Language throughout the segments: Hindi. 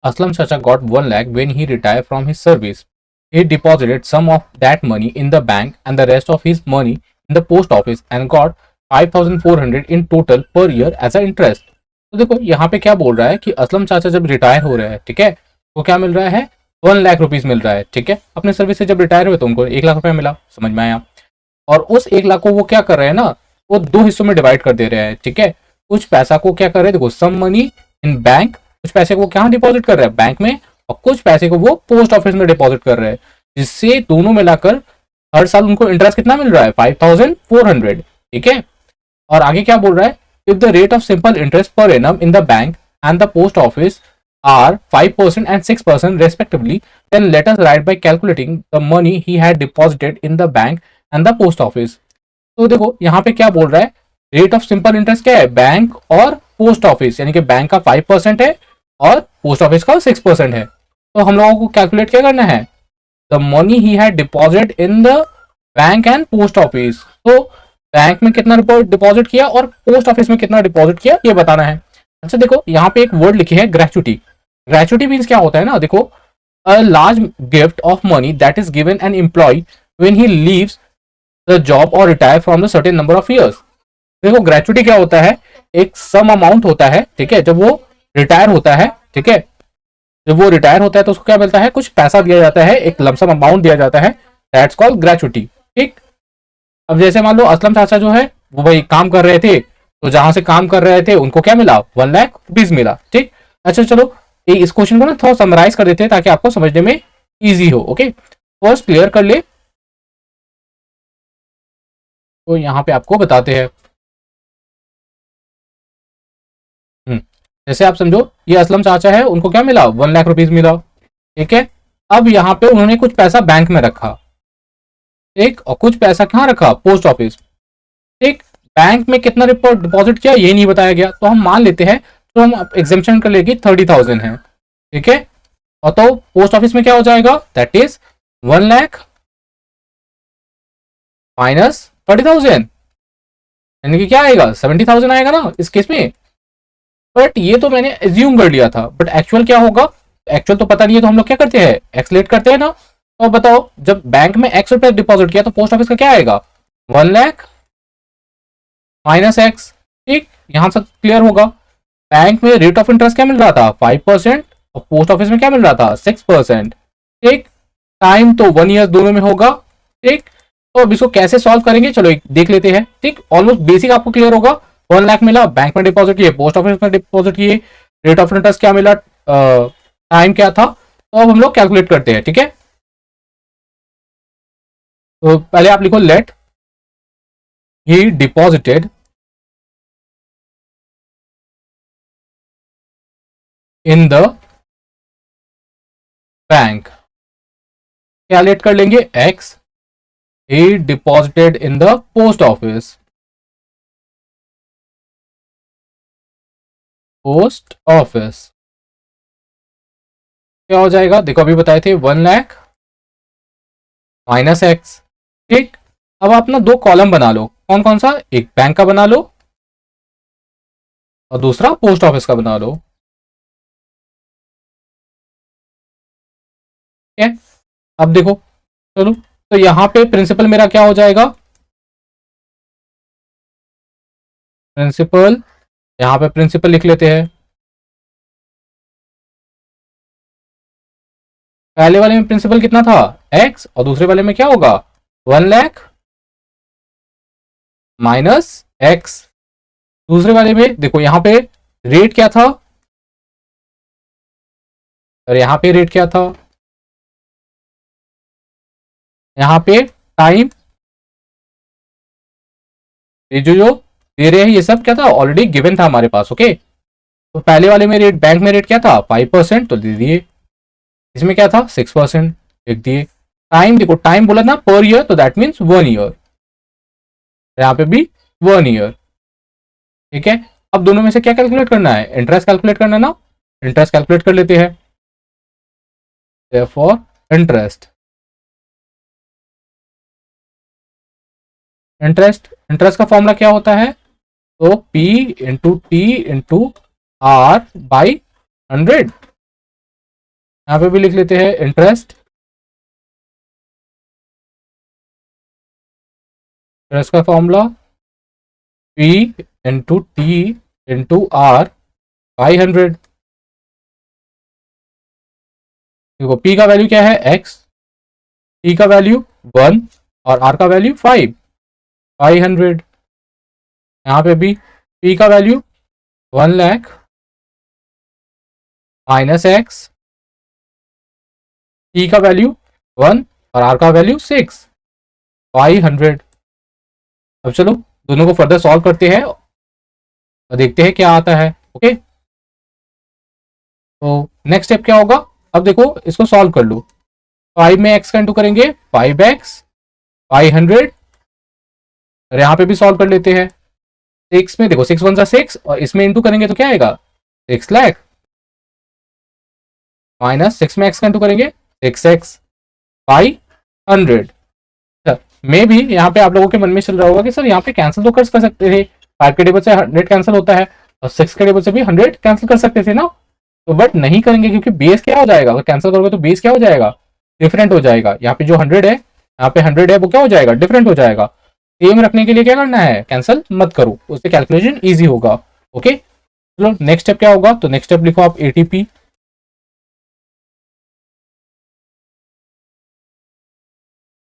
Aslam Chacha got 1 lakh when he retired from his service. He deposited some of that money in the bank and the rest of his money in the post office and got 5400 in total per year as a interest. तो देखो यहाँ पे क्या बोल रहा है कि असलम चाचा जब रिटायर हो रहे हैं, ठीक है, तो क्या मिल रहा है, 1 लाख रुपीज मिल रहा है, ठीक है, अपने सर्विस से जब रिटायर हुए तो उनको 1 लाख रुपया मिला, समझ में आया। और उस 1 लाख को वो क्या कर रहे हैं ना, वो दो हिस्सों में डिवाइड कर दे रहे हैं, ठीक है। कुछ पैसा को क्या कर रहे हैं, देखो, सम मनी इन बैंक, कुछ पैसे को क्या डिपॉजिट कर रहे हैं बैंक में, और कुछ पैसे को वो पोस्ट ऑफिस में डिपॉजिट कर रहे हैं, जिससे दोनों मिलाकर हर साल उनको इंटरेस्ट कितना मिल रहा है, 5400, ठीक है। और आगे क्या बोल रहा है, if the rate of simple interest per annum in the bank and the post office are 5% and 6% respectively, then let us write by calculating the money he had deposited in the bank and the post office. तो देखो यहाँ पे क्या बोल रहा है, रेट ऑफ सिंपल इंटरेस्ट क्या है, बैंक और पोस्ट ऑफिस, यानी कि बैंक का 5% है और पोस्ट ऑफिस का 6% है। तो हम लोगों को कैलकुलेट क्या करना है, the money he had deposit in the bank and post office. तो बैंक में कितना डिपॉजिट किया और पोस्ट ऑफिस में कितना डिपॉजिट किया, ये बताना है। अच्छा देखो यहाँ पे एक वर्ड लिखी है, ग्रेचुटी। ग्रेचुटी मीन्स क्या होता है ना, देखो, a large gift of money that is given an employee when he leaves the job और retire from the certain number of years. देखो ग्रेचुटी क्या होता है, एक सम अमाउंट होता है, ठीक है, जब वो रिटायर होता है, ठीक है, जब वो रिटायर होता है तो उसको क्या मिलता है, कुछ पैसा दिया जाता है, एक लमसम अमाउंट दिया जाता है, दैट्स कॉल्ड ग्रेचुटी, ठीक। अब जैसे मान लो असलम चाचा जो है वो भाई काम कर रहे थे, तो जहां से काम कर रहे थे उनको क्या मिला, 1 लाख रुपीज मिला, ठीक। अच्छा चलो इस क्वेश्चन को ना थोड़ा समराइज कर देते हैं ताकि आपको समझने में इजी हो, ओके। फर्स्ट क्लियर कर ले, तो यहाँ पे आपको बताते हैं। जैसे आप समझो ये असलम चाचा है, उनको क्या मिला, 1 लाख रुपीज मिला, ठीक है। अब यहाँ पे उन्होंने कुछ पैसा बैंक में रखा, ठीक, और कुछ पैसा कहाँ रखा, पोस्ट ऑफिस, ठीक। बैंक में कितना डिपॉजिट किया ये नहीं बताया गया, तो हम मान लेते हैं, तो हम एग्जाम्पशन कर लेगी 30,000 है, ठीक है। और तो पोस्ट ऑफिस में क्या हो जाएगा, दैट इज 1 लाख माइनस 30,000, यानी कि क्या आएगा, 70,000 आएगा ना इस केस में। बट ये तो मैंने एज्यूम कर लिया था, बट एक्चुअल क्या होगा, एक्चुअल तो पता नहीं है, तो हम लोग क्या करते हैं, एक्सलेट करते हैं ना। तो बताओ, जब बैंक में एक्स रुपए डिपॉजिट किया तो पोस्ट ऑफिस का क्या आएगा, 1 लाख माइनस एक्स, ठीक। यहां से क्लियर होगा, बैंक में रेट ऑफ इंटरेस्ट क्या मिल रहा था, 5%, और पोस्ट ऑफिस में क्या मिल रहा था, 6%, ठीक। टाइम तो 1 ईयर दोनों में होगा, ठीक। तो अब इसको कैसे सॉल्व करेंगे, चलो एक देख लेते हैं, ठीक। ऑलमोस्ट बेसिक आपको क्लियर होगा, 1 लाख मिला, बैंक में डिपॉजिट किए, पोस्ट ऑफिस में डिपॉजिट किए, रेट ऑफ इंटरेस्ट क्या मिला, टाइम क्या था, तो अब हम लोग कैलकुलेट करते हैं, ठीक है। तो पहले आप लिखो, let he deposited in the bank, क्या लेट कर लेंगे, x, he deposited in the post office, post office क्या हो जाएगा, देखो अभी बताए थे 1 लाख माइनस एक्स, ठीक। अब आप ना दो कॉलम बना लो, कौन कौन सा, एक बैंक का बना लो और दूसरा पोस्ट ऑफिस का बना लो, ठीक है। अब देखो, चलो, तो यहां पे प्रिंसिपल मेरा क्या हो जाएगा, प्रिंसिपल, यहां पे प्रिंसिपल लिख लेते हैं। पहले वाले में प्रिंसिपल कितना था, एक्स, और दूसरे वाले में क्या होगा, 1 लाख माइनस एक्स। दूसरे वाले में देखो यहाँ पे रेट क्या था, और यहाँ पे रेट क्या था, यहाँ पे टाइम, ये जो दे रहे हैं ये सब क्या था, ऑलरेडी गिवन था हमारे पास, ओके। तो पहले वाले में रेट, बैंक में रेट क्या था, 5%, तो दे दिए। इसमें क्या था, 6% लिख दिए। टाइम देखो, टाइम बोला ना पर ईयर, तो दैट मीन्स 1 ईयर, यहाँ पे भी 1 ईयर, ठीक है। अब दोनों में से क्या कैलकुलेट करना है, इंटरेस्ट कैलकुलेट करना है ना, इंटरेस्ट कैलकुलेट कर लेते हैं। therefore इंटरेस्ट, इंटरेस्ट का फॉर्मूला क्या होता है, तो P into T into R by 100, यहाँ पे भी लिख लेते हैं इंटरेस्ट। इंटरेस्ट का formula P into T into R 500। देखो P का वैल्यू क्या है x, T का वैल्यू 1 और R का वैल्यू 500। यहाँ पे भी P का value 1 lakh minus x, T का वैल्यू 1 और R का वैल्यू 6, 500। अब चलो दोनों को फर्दर सॉल्व करते हैं और देखते हैं क्या आता है। ओके, तो नेक्स्ट स्टेप क्या होगा, अब देखो इसको सॉल्व कर लो। 5 में x का इंटू करेंगे 5x 500, और यहाँ पे भी सॉल्व कर लेते हैं। 6 में देखो 6 वन सा 6, और इसमें इंटू करेंगे तो क्या आएगा 6 लाख, माइनस 6 में x का इंटू करेंगे 6x 500। मे भी यहाँ पे आप लोगों के मन में चल रहा होगा कि सर यहाँ पे कैंसिल तो कर सकते थे, 5 के टेबल से 100 कैंसिल होता है और 6 के टेबल से भी 100 कैंसिल कर सकते थे ना। तो बट नहीं करेंगे, क्योंकि बेस क्या हो जाएगा, अगर कैंसिल करोगे तो बेस क्या हो जाएगा, डिफरेंट हो जाएगा। यहाँ पे जो 100 है, यहाँ पे 100 है, वो क्या हो जाएगा, डिफरेंट हो जाएगा। सेम रखने के लिए क्या करना है, कैंसिल मत करो, उससे कैलकुलेशन ईजी होगा। ओके, चलो नेक्स्ट स्टेप क्या होगा, तो नेक्स्ट स्टेप लिखो आप एटीपी।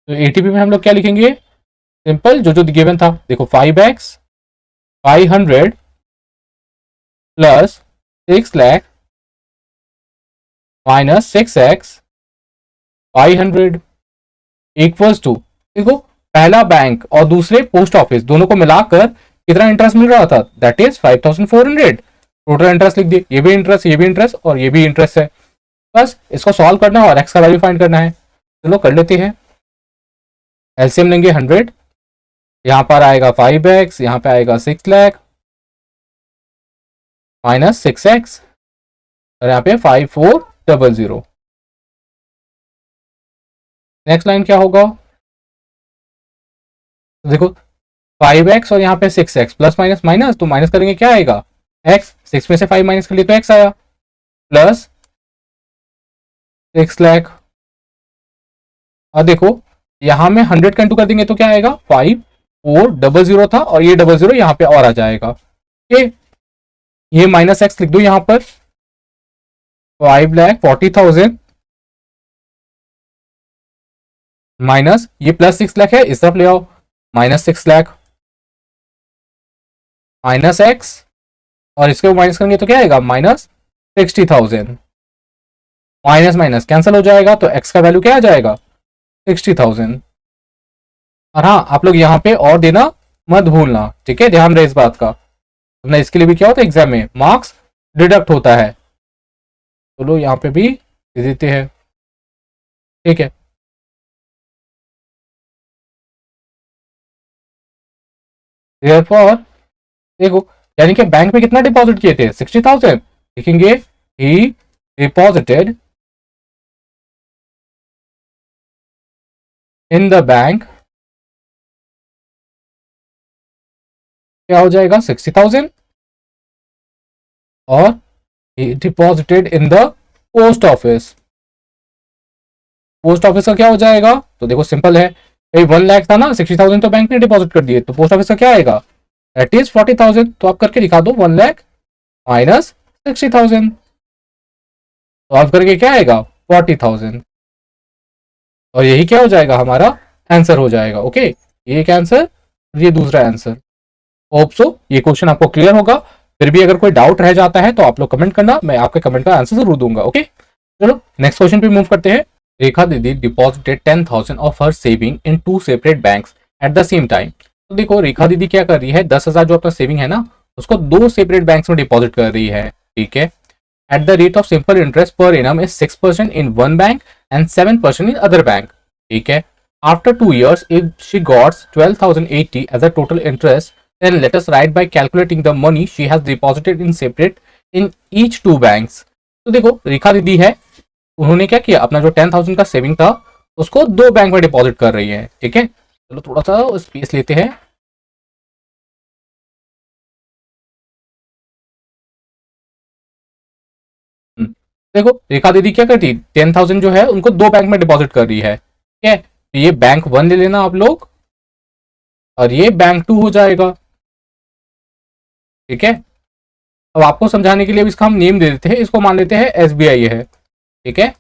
तो एटीपी में हम लोग क्या लिखेंगे, सिंपल जो जो गिवन था, देखो 5x 500 plus 6 lakh minus 6x 500 equals to, देखो पहला बैंक और दूसरे पोस्ट ऑफिस दोनों को मिलाकर कितना इंटरेस्ट मिल रहा था, दैट इज 5400। टोटल इंटरेस्ट लिख दिए, ये भी इंटरेस्ट, ये भी इंटरेस्ट और ये भी इंटरेस्ट है। बस इसको सॉल्व करना है और एक्स का वैल्यू फाइंड करना है। चलो कर लेते हैं। एलसीएम लेंगे 100, यहाँ पर आएगा 5x, यहाँ पे आएगा 6 लाख माइनस 6x, और यहाँ पे 5400। नेक्स्ट लाइन क्या होगा, देखो 5x और यहाँ पे 6x, प्लस माइनस माइनस, तो माइनस करेंगे क्या आएगा x, 6 में से 5 माइनस कर लिए तो x आया, प्लस 6 लाख। और देखो यहाँ में 100 का इंटू कर देंगे तो क्या आएगा 5400 था, और ये 00 यहाँ पे और आ जाएगा। ओके, ये माइनस एक्स लिख दो यहाँ पर, 5,40,000 माइनस ये प्लस 6 लाख है, इस तरफ ले आओ, माइनस 6 लाख माइनस एक्स, और इसके माइनस करेंगे तो क्या आएगा माइनस 60,000। माइनस माइनस कैंसिल हो जाएगा, तो एक्स का वैल्यू क्या आ जाएगा 60,000। और हाँ, आप लोग यहाँ पे और देना मत भूलना, ठीक है, ध्यान रहे इस बात का, वरना इसके लिए भी क्या होता है एग्जाम में मार्क्स डिडक्ट होता है। चलो यहाँ पे भी दे देते हैं, ठीक है। देयरफॉर देखो, यानी कि बैंक में कितना डिपॉजिट किए थे 60,000, लिखेंगे ही डिपॉजिटेड इन द बैंक, क्या हो जाएगा 60,000, और ही deposited in the post office. Post office का क्या हो जाएगा, तो देखो सिंपल है भाई, 1 लाख था ना, 60,000 तो बैंक ने डिपॉजिट कर दिए, तो पोस्ट ऑफिस का क्या आएगा दैट इज 40,000। तो आप करके दिखा दो 1 लाख माइनस 60,000, तो आप करके क्या आएगा 40,000, और यही क्या हो जाएगा हमारा आंसर हो जाएगा। ओके, ये एक आंसर, ये दूसरा आंसर। होप सो ये क्वेश्चन आपको क्लियर होगा। फिर भी अगर कोई डाउट रह जाता है तो आप लोग कमेंट करना, मैं आपके कमेंट का आंसर जरूर दूंगा। ओके, चलो नेक्स्ट क्वेश्चन पे मूव करते हैं। रेखा दीदी deposited 10,000 of her saving in 2 separate banks at the same time. तो देखो रेखा दीदी क्या कर रही है, 10,000 जो अपना सेविंग है ना, उसको 2 सेपरेट बैंक्स में डिपॉजिट कर रही है, ठीक है। At the rate of simple interest per annum is 6% in one bank and 7% in other bank, ठीक है। After 2 years if she got 12,080 as a total interest, then let us write by calculating the money she has deposited in separate in each 2 banks। तो देखो रेखा दीदी है, उन्होंने क्या किया, अपना जो 10,000 का सेविंग था उसको 2 बैंक में डिपॉजिट कर रही है, ठीक है। चलो थोड़ा सा स्पेस लेते हैं। देखो रेखा दीदी क्या करती, 10,000 जो है उनको दो बैंक में डिपॉजिट कर रही है, ठीक है। तो ये बैंक 1 ले लेना आप लोग, और ये बैंक 2 हो जाएगा, ठीक है। अब आपको समझाने के लिए अब इसका हम नेम दे देते हैं, इसको मान लेते हैं SBI है, ठीक है,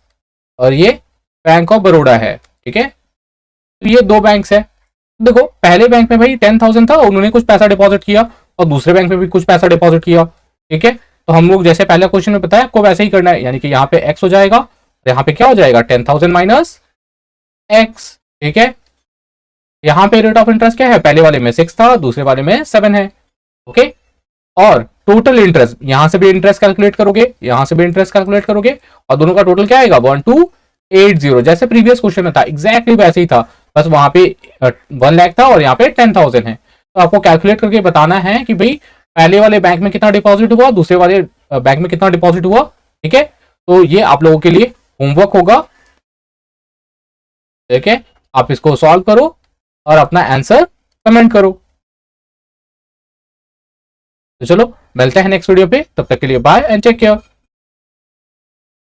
और ये बैंक ऑफ बड़ौदा है, ठीक है। तो ये दो बैंक्स है। देखो पहले बैंक में भाई 10,000 था, उन्होंने कुछ पैसा डिपॉजिट किया, और दूसरे बैंक में भी कुछ पैसा डिपॉजिट किया, ठीक है। तो हम लोग जैसे पहले क्वेश्चन में बताया आपको वैसे ही करना है, यानी कि यहाँ पे x हो जाएगा, और यहाँ पे क्या हो जाएगा 10,000 माइनस x, ठीक है। यहाँ पे रेट ऑफ इंटरेस्ट क्या है, पहले वाले में 6 था, दूसरे वाले में 7 है, ओके। और टोटल इंटरेस्ट, यहां से भी इंटरेस्ट कैलकुलेट करोगे, यहां से भी इंटरेस्ट कैलकुलेट करोगे, और दोनों का टोटल क्या आएगा 1280, जैसे प्रीवियस क्वेश्चन में था एग्जैक्टली वैसे ही था, बस वहां पे 1 लाख था और यहाँ पे 10,000 है। तो आपको कैलकुलेट करके बताना है कि भाई पहले वाले बैंक में कितना डिपॉजिट हुआ, दूसरे वाले बैंक में कितना डिपॉजिट हुआ, ठीक है। तो ये आप लोगों के लिए होमवर्क होगा, ठीक है। आप इसको सॉल्व करो और अपना आंसर कमेंट करो। तो चलो मिलते हैं नेक्स्ट वीडियो पे, तब तक के लिए बाय एंड टेक केयर।